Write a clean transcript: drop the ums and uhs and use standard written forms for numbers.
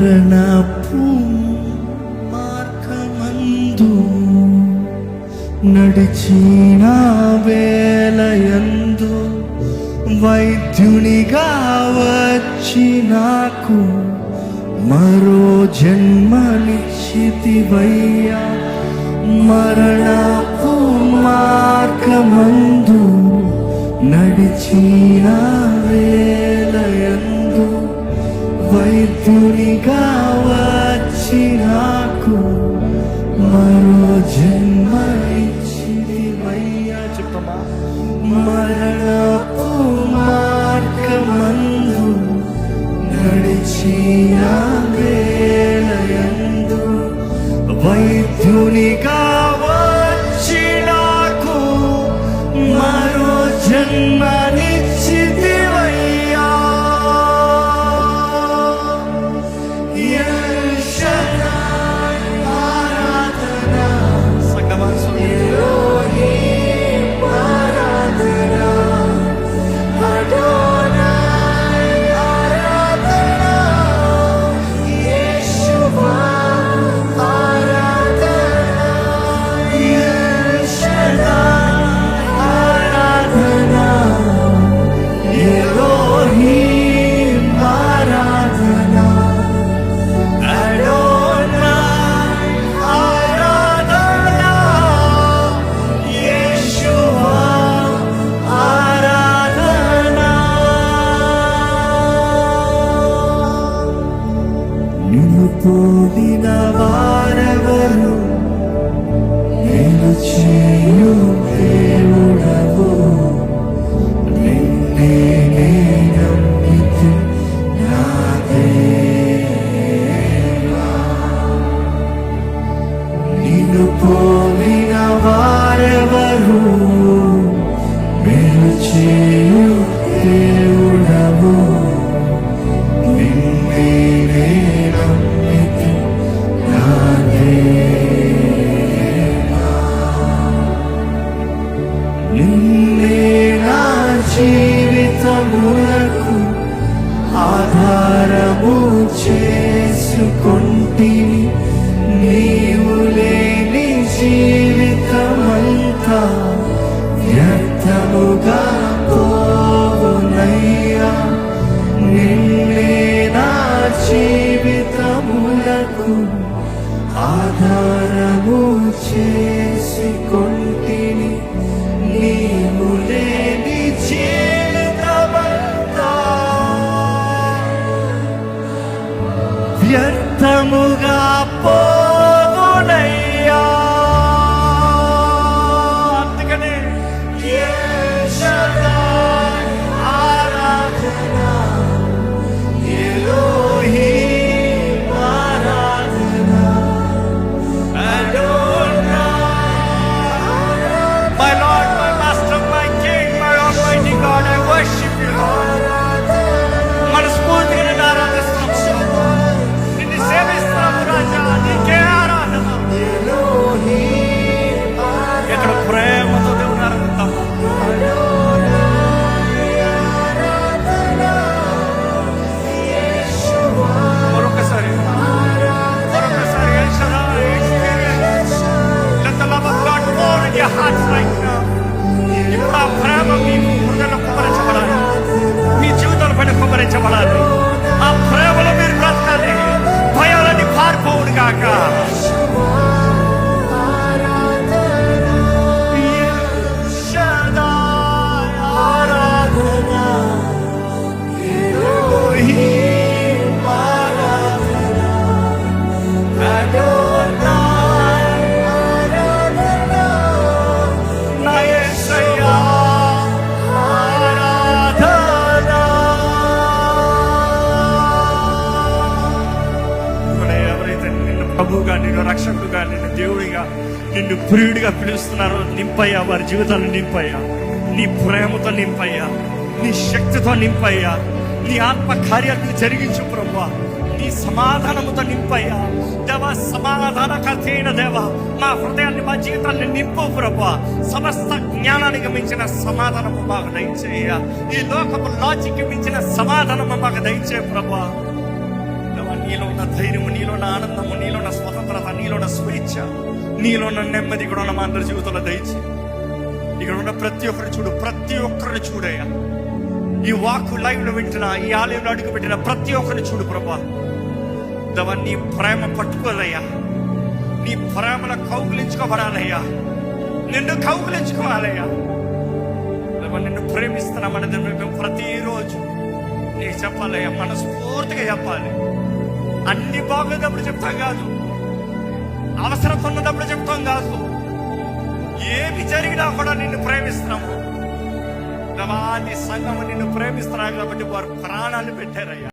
మరణపు మార్గమందు నడిచిన వేళయందు వైద్యునిగా వచ్చి నాకు మరో జన్మనిచ్చితివయ్యా. మరణపు మార్గమందు నడిచిన వేళయందు వైద్యునిగా వచ్చి నాకు మరో జన్మనిచ్చితివయ్యా. చెప్పమా. మరణపు మార్గమందు నడిచిన వేళయందు వైద్యునిగా వచ్చి నాకు మరో జన్మనిచ్చితివయ్యా. ఎల్ షడాయ్ ఆరాధన ఎలోహీం ఆరాధన అడోనాయ్ ఆరాధన యేషువా ఆరాధన ఎల్ షడాయ్ ఆరాధన ఎలోహీం ఆరాధన అడోనాయ్ ఆరాధన యేషువా ఆరాధన. నిన్ను పోలిన వారెవరు, నేను చేయు దేవుడవు, నిన్నే నమ్మితి నా దేవా. నిన్ను పోలిన వారెవరు, నేను చేయు దేవుడవు, నిన్నే నమ్మితి నా దేవా. నిన్నే నా జీవితములకు ఆధారము చేసుకొంటిని. నీవు లేని జీవితమంతా వ్యర్థముగా పోవునయ్యా. నిన్నే నా జీవితములకు ఆధారము చేసుకొంటిని. నీవు లేని జీవితమంతా వ్యర్థముగా పోవునయ్యా. అందుకనే ఎల్ షడాయ్ ఆరాధన ఎలోహీం ఆరాధన అడోనాయ్. My Lord, my Master, my King, my Almighty God, I worship you, Lord. మనస్ఫూర్తిగా నిన్ను ఆరాధిస్తున్నాము, నిన్ను సేవిస్తున్నాము రాజా. నీకే ఆరాధన. ఎక్కడ ప్రేమతో దేవుని ఆరాధిస్తాము. మరొకసారి L Shaddai experience. Let the love of God pour in your hearts right now. ఇప్పుడు ఆ ప్రేమ మీ హృదయంలో కుమ్మరించబడాలి, మీ జీవితాల పైన కుమ్మరించబడాలి. ఆ ప్రేమలో మీరు బ్రతకాలి, భయాలన్నీ పారిపోవును గాక. ఎల్ షడాయ్ ఆరాధన ఎలోహీం ఆరాధన అడోనాయ్ ఆరాధన నా యేసయ్యా ఆరాధన. ఎవరైతే నిన్ను ప్రభువుగా, నిన్ను రక్షకుడుగా, నిన్ను దేవుడిగా, నిన్ను ప్రియుడిగా పిలుస్తున్నారో నింపయ్యా. వారి జీవితాలు నింపయ్యా. నీ ప్రేమతో నింపయ్యా, నీ శక్తితో నింపయ్యా, నీ ఆత్మ కార్యాలను జరిగించు ప్రభువా. నీ సమాధానముతో నింపయ్యా. దేవ సమాధానకర్త అయిన దేవ, మా హృదయాన్ని, మా జీవితాన్ని నింపు ప్రభువా. సమస్త జ్ఞానానికి మించిన సమాధానము మాకు దయచేయ. ఈ లోకపు లాజిక్ మించిన సమాధానము మాకు దయచే ప్రభువా. దేవ నీ నీలో ఉన్న ధైర్యము, నీలో ఉన్న ఆనందము, నీలో ఉన్న స్వతంత్రత, నీలో ఉన్న స్వేచ్ఛ, నీలో ఉన్న నెమ్మది కూడా ఉన్న మా అందరి జీవితంలో దయచి. ఇక్కడ ఉన్న ప్రతి ఒక్కరిని చూడు, ప్రతి ఒక్కరిని చూడయ్యా. ఈ వాక్ లైవ్ లో వింటున్నా, ఈ ఆలయంలో అడుగు పెట్టిన ప్రతి ఒక్కరిని చూడు ప్రభా. దవా నీ ప్రేమ పట్టుకోవాలయ్యా, నీ ప్రేమలో కౌగులించుకోబడాలయ్యా, నిన్ను కౌగులించుకోవాలయ్యా. నిన్ను ప్రేమిస్తున్నామనేది మేము ప్రతిరోజు నీకు చెప్పాలయ్యా, మనస్ఫూర్తిగా చెప్పాలి. అన్ని బాగోదప్పుడు చెప్తాం కాదు, అవసరం ఉన్నప్పుడు చెప్తాం కాదు, ఏమి జరిగినా కూడా నిన్ను ప్రేమిస్తున్నాము. నీ సంఘము నిన్ను ప్రేమిస్తున్నారు కాబట్టి వారు ప్రాణాలు పెట్టారయ్యా.